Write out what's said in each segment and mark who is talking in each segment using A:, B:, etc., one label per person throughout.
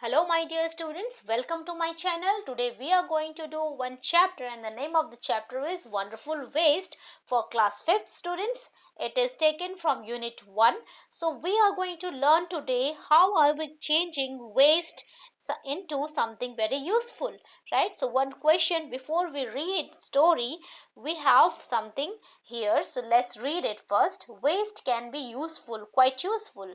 A: Hello my dear students, welcome to my channel. Today we are going to do one chapter and the name of the chapter is Wonderful Waste for class 5th students. It is taken from unit 1. So we are going to learn today how are we changing waste into something very useful, right? So one question before we read story, we have something here. So let's read it first. Waste can be useful, quite useful.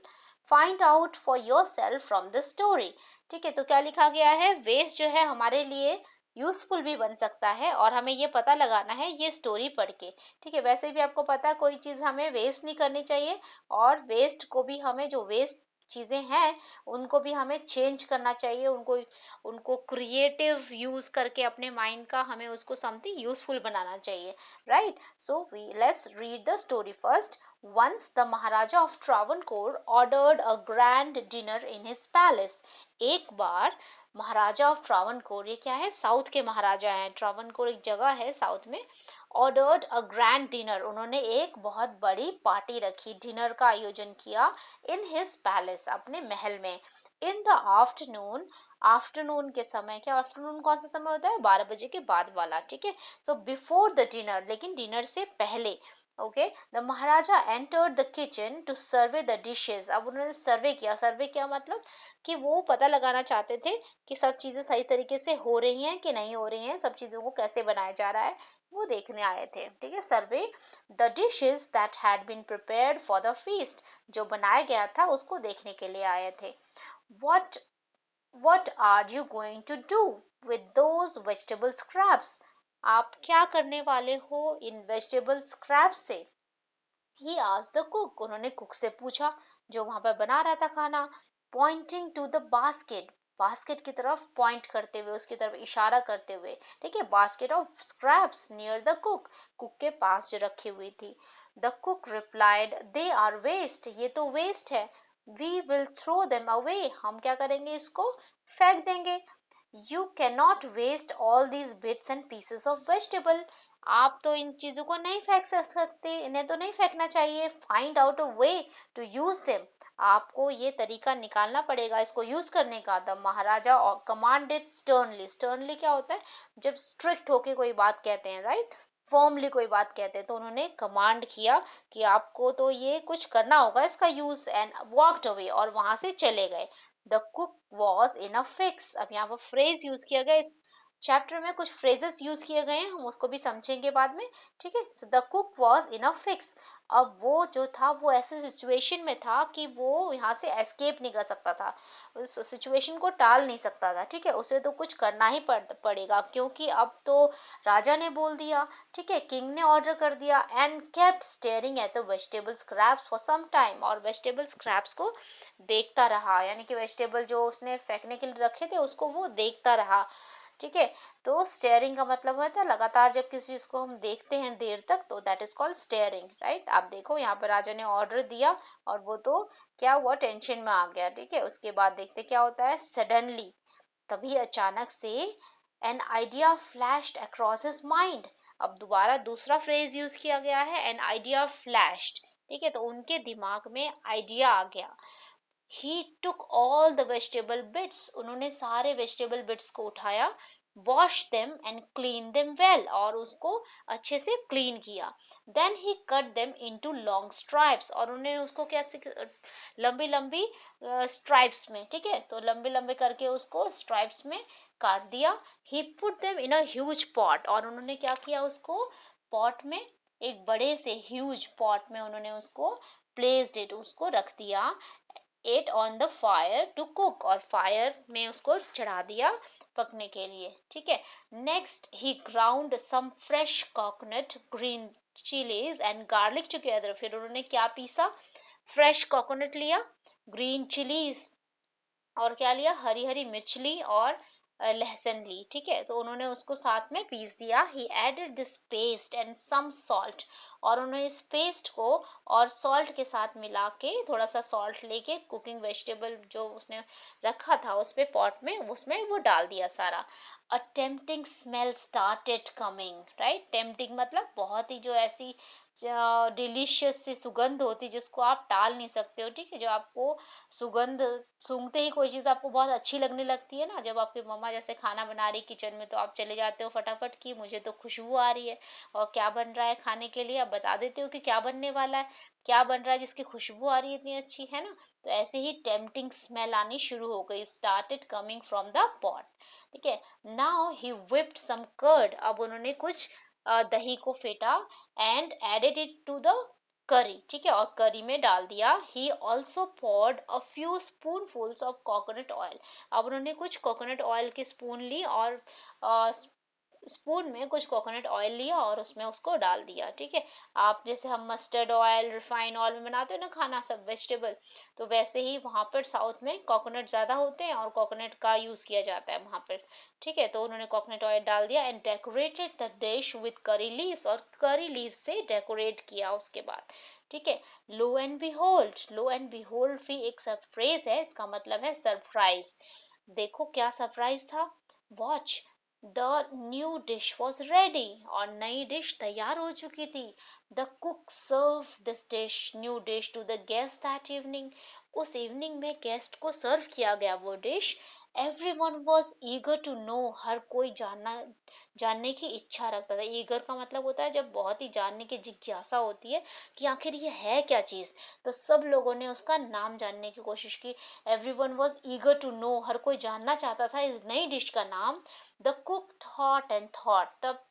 A: Find out for yourself from the story. ठीक है, तो क्या लिखा गया है, waste जो है हमारे लिए यूजफुल भी बन सकता है और हमें ये पता लगाना है ये स्टोरी पढ़ के। ठीक है, वैसे भी आपको पता है कोई चीज़ हमें वेस्ट नहीं करनी चाहिए और वेस्ट को भी हमें जो वेस्ट चीज़ें हैं उनको भी हमें चेंज करना चाहिए, उनको उनको क्रिएटिव यूज़ करके अपने माइंड का हमें उसको समथिंग यूजफुल बनाना चाहिए, right? So we let's read the story first. Once the Maharaja of Travancore ordered a grand dinner in his palace. एक बार महाराजा ऑफ ट्रावनकोर, ये क्या है, साउथ के महाराजा हैं, ट्रावनकोर एक जगह है साउथ में, ऑर्डर्ड अ ग्रैंड डिनर, उन्होंने एक बहुत बड़ी पार्टी रखी, डिनर का आयोजन किया इन हिज पैलेस, अपने महल में. इन द आफ्टरनून, आफ्टरनून के समय, क्या आफ्टरनून कौन सा समय होता है, 12 बजे के बाद वाला, ठीक है. सो बिफोर द डिनर, लेकिन डिनर से पहले, okay, the Maharaja entered the kitchen to survey the dishes. अब उन्होंने सर्वे किया, सर्वे किया मतलब कि वो पता लगाना चाहते थे कि सब चीज़ें सही तरीके से हो रही हैं कि नहीं हो रही हैं, सब चीज़ों को कैसे बनाया जा रहा है, वो देखने आए थे. ठीक है, survey the dishes that had been prepared for the feast, जो बनाया गया था उसको देखने के लिए आए थे. What what are you going to do with those vegetable scraps, आप क्या करने वाले हो इन वेजिटेबल स्क्रैप से. ही आस्क्ड द कुक, उन्होंने कुक से पूछा जो वहां पर बना रहा था खाना. Pointing to the basket, basket की तरफ पॉइंट करते हुए, उसकी तरफ इशारा करते हुए, ठीक है, basket of scraps near the cook, cook के पास जो रखी हुई थी. The cook replied they are waste, ये तो वेस्ट है. We will throw them away, हम क्या करेंगे, इसको फेंक देंगे. You can not waste all these bits and pieces of vegetable, आप तो इन चीज़ों को नहीं फेंक सकते, इन्हें तो नहीं फेंकना चाहिए. Find out a way to use them, आपको ये तरीका निकालना पड़ेगा इसको यूज करने का. The Maharaja commanded sternly, sternly क्या होता है, जब स्ट्रिक्ट होके कोई बात कहते हैं, राइट, फॉर्मली कोई बात कहते हैं, तो उन्होंने कमांड किया कि आपको तो ये कुछ करना होगा इसका यूज. एंड वॉकड अवे, और वहां से चले गए. The cook was in a fix, अब यहाँ पर फ्रेज यूज किया गया, इस चैप्टर में कुछ फ्रेजेस यूज किए गए हैं, हम उसको भी समझेंगे बाद में. ठीक है, so the cook was in a fix, अब वो जो था वो ऐसे सिचुएशन में था कि वो यहाँ से एस्केप नहीं कर सकता था, उस सिचुएशन को टाल नहीं सकता था. ठीक है, उसे तो कुछ करना ही पड़ेगा क्योंकि अब तो राजा ने बोल दिया, ठीक है, किंग ने ऑर्डर कर दिया. And kept staring at the vegetable scraps for some time, और वेजिटेबल स्क्रैप्स को देखता रहा, यानी कि वेजिटेबल जो उसने फेंकने के लिए रखे थे उसको वो देखता रहा. ठीक है, तो स्टेयरिंग का मतलब होता है लगातार जब किसी चीज को हम देखते हैं देर तक, तो that is called steering, right. आप देखो यहाँ पर राजा ने ऑर्डर दिया और वो तो क्या हुआ, टेंशन में आ गया. ठीक है, उसके बाद देखते क्या होता है, सडनली, तभी अचानक से, an idea flashed across his mind, अब दोबारा दूसरा फ्रेज यूज किया गया है, एन आइडिया फ्लैश्ड. ठीक है, तो उनके दिमाग में आइडिया आ गया. He took all the vegetable bits, उन्होंने सारे वेजिटेबल बिट्स को उठाया. Wash them and clean them well, और उसको अच्छे से क्लीन किया. Then he cut them into long stripes, और उन्होंने उसको कैसे, लंबी लंबी स्ट्राइप्स में, ठीक है, तो लंबे लंबे करके उसको स्ट्राइप्स में काट दिया. He put them in a huge pot, और उन्होंने क्या किया, उसको पॉट में, एक बड़े से ह्यूज पॉट में उन्होंने उसको प्लेस्ड इट, उसको रख दिया. At on the fire to cook, और फायर में उसको चढ़ा दिया पकने के लिए. ठीक है, next he ground some fresh coconut, green chillies and garlic together, फिर उन्होंने क्या पीसा, फ्रेश कोकोनट लिया, ग्रीन चिलीज, और क्या लिया, हरी हरी मिर्च ली और लहसुन ली. ठीक है, तो उन्होंने उसको साथ में पीस दिया. He added this paste and some salt, और उन्होंने इस पेस्ट को और सॉल्ट के साथ मिला के, थोड़ा सा सॉल्ट लेके कुकिंग वेजिटेबल जो उसने रखा था उस पे पॉट में, उसमें वो डाल दिया सारा। A tempting smell started coming, right. Tempting मतलब बहुत ही जो ऐसी डिलीशियस सी सुगंध होती है जिसको आप टाल नहीं सकते हो, ठीक है। जो आपको सुगंध सूंघते ही कोई चीज़ आपको बहुत अच्छी लगने लगती है ना, जब आपकी मम्मा जैसे खाना बना रही किचन में तो आप चले जाते हो फटाफट कि मुझे तो खुशबू आ रही है और क्या बन रहा है खाने के लिए, आप बता देते हो कि क्या बनने वाला है, क्या बन रहा है जिसकी खुशबू आ रही है इतनी अच्छी, है ना। तो ऐसे ही टेम्पटिंग स्मेल आनी शुरू हो गई, started coming from the pot, ठीक है। Now he whipped some curd, अब उन्होंने कुछ दही को फेटा, and added it to the curry, ठीक है, और करी में डाल दिया। He also poured a few spoonfuls of coconut oil, अब उन्होंने कुछ कोकोनट ऑयल की स्पून ली और स्पून में कुछ कोकोनट ऑयल लिया और उसमें उसको डाल दिया, ठीक है। आप जैसे हम मस्टर्ड ऑयल, रिफाइन ऑयल में बनाते हो ना खाना सब वेजिटेबल, तो वैसे ही वहां पर साउथ में कोकोनट ज्यादा होते हैं और कोकोनट का यूज किया जाता है वहां पर, ठीक है। तो उन्होंने कोकोनट ऑयल डाल दिया and decorated the dish with curry leaves, और करी लीव्स से डेकोरेट किया उसके बाद, ठीक है। Lo and behold, lo and behold भी एक सब फ्रेज है, इसका मतलब है सरप्राइज। देखो क्या सरप्राइज था। Watch, the new dish was ready, और नई डिश तैयार हो चुकी थी। The cook serve this dish, new dish to the guest that evening, उस इवनिंग में गेस्ट को सर्व किया गया वो dish. Everyone was eager to know, हर कोई जानने की इच्छा रखता था। ईगर का मतलब होता है जब बहुत ही जानने की जिज्ञासा होती है कि आखिर ये है क्या चीज, तो सब लोगों ने उसका नाम जानने की कोशिश की। Everyone was eager to know, हर कोई जानना चाहता था इस नई डिश का नाम। The cook thought and thought, तब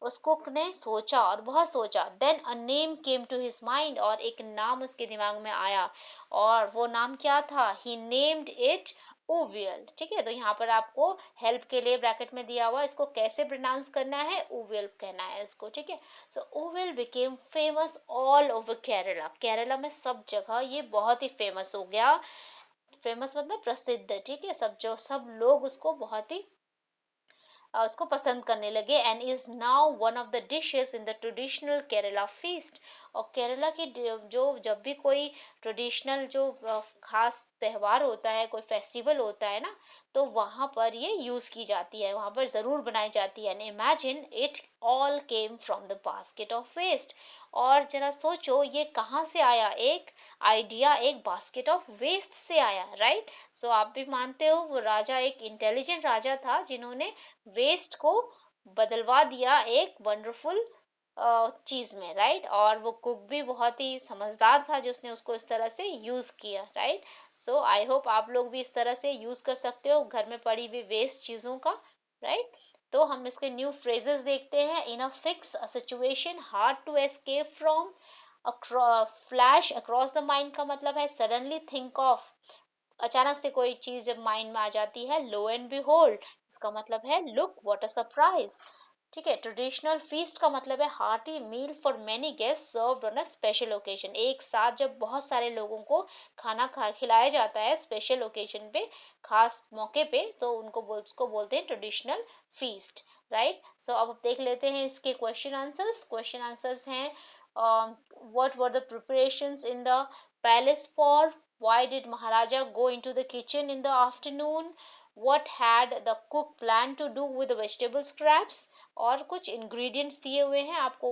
A: उस कुक ने सोचा और बहुत सोचा। Then a name came to his mind, और एक नाम उसके दिमाग में आया, और वो नाम क्या था। ही नेम्ड इट ओवियल, ठीक है। तो यहाँ पर आपको हेल्प के लिए ब्रैकेट में दिया हुआ, इसको कैसे प्रोनाउंस करना है, ओवियल कहना है इसको, ठीक है। So avial became famous all over Kerala, Kerala में सब जगह ये बहुत ही फेमस हो गया। फेमस मतलब प्रसिद्ध, ठीक है। सब लोग उसको बहुत ही उसको पसंद करने लगे। And is now one of the dishes in the traditional Kerala feast, और केरला की जो जब भी कोई ट्रेडिशनल जो खास त्योहार होता है, कोई फेस्टिवल होता है ना, तो वहां पर ये यूज की जाती है, वहां पर जरूर बनाई जाती है। And imagine it all came from the basket of waste, और जरा सोचो ये कहाँ से आया, एक आइडिया एक बास्केट ऑफ वेस्ट से आया, राइट। सो आप भी मानते हो वो राजा एक इंटेलिजेंट राजा था जिन्होंने वेस्ट को बदलवा दिया एक वंडरफुल चीज में, राइट। और वो कुक भी बहुत ही समझदार था जिसने उसको इस तरह से यूज किया, राइट। सो आई होप आप लोग भी इस तरह से यूज कर सकते हो घर में पड़ी हुई वेस्ट चीजों का, राइट। तो हम इसके न्यू फ्रेजेस देखते हैं। In a fix a situation hard to escape from, flash across the mind का मतलब है सडनली थिंक ऑफ, अचानक से कोई चीज जब माइंड में आ जाती है। लो एंड बिहोल्ड, इसका मतलब है लुक व्हाट अ सरप्राइज, ठीक है। ट्रेडिशनल फीस्ट का मतलब है hearty meal for many guest served on a special occasion, एक साथ जब बहुत सारे लोगों को खाना खिलाया जाता है स्पेशल ओकेजन पे, खास मौके पे, तो उसको बोलते हैं ट्रेडिशनल फीस्ट, राइट। सो अब देख लेते हैं इसके क्वेश्चन आंसर्स। क्वेश्चन आंसर्स हैं, what were the preparations in the palace for, why did Maharaja go into the kitchen in the afternoon, what had the cook planned to do with the vegetable scraps, और कुछ ingredients दिए हुए हैं, आपको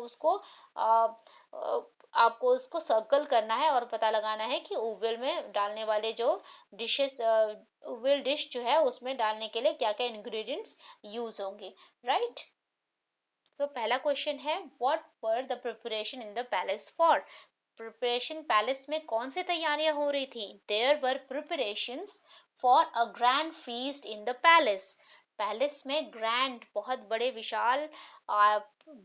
A: उसको circle करना है और पता लगाना है कि ओवल में डालने वाले जो डिशेस, ओवल डिश जो है उसमें डालने के लिए क्या क्या इंग्रेडिएंट्स यूज होंगे, राइट। तो पहला क्वेश्चन है, what were the preparation in the palace for, preparation palace में कौन सी तैयारियां हो रही थी। There were preparations for a grand feast in the palace, palace में ग्रैंड बहुत बड़े विशाल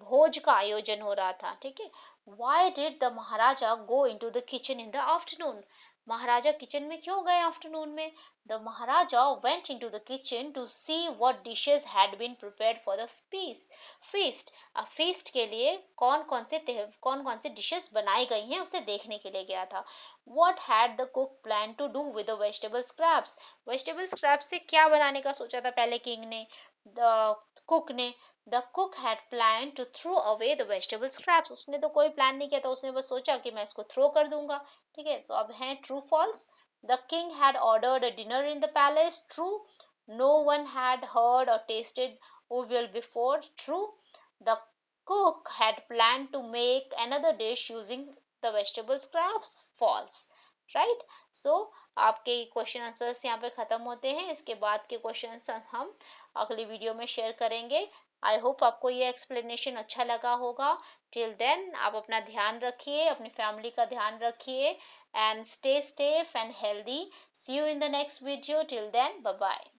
A: भोज का आयोजन हो रहा था, ठीक है। Why did the Maharaja go into the kitchen in the afternoon, Maharaja kitchen में क्यों गए आफ्टरनून में। The Maharaja went into the kitchen to see what dishes had been prepared for the feast, अब फीस्ट के लिए कौन कौन से डिशेस बनाई गई हैं उसे देखने के लिए गया था। What had the cook plan to do with the vegetable scraps, vegetable scraps से क्या बनाने का सोचा था पहले किंग ने, द कुक ने। The cook had plan to throw away the vegetable scraps, उसने तो कोई प्लान नहीं किया था, उसने बस सोचा कि मैं इसको थ्रो कर दूंगा। ठीक है, तो अब है true false. The king had ordered a dinner in the palace, true. No one had heard और tasted avial before, true. The cook had planned to make another dish using the vegetable scraps, false, right? So आपके question answers यहाँ पे खत्म होते हैं, इसके बाद के क्वेश्चन हम अगली वीडियो में शेयर करेंगे। आई होप आपको ये एक्सप्लेनेशन अच्छा लगा होगा। टिल देन आप अपना ध्यान रखिए, अपनी फैमिली का ध्यान रखिए, and stay safe and healthy. See you in the next video. Till then, bye bye.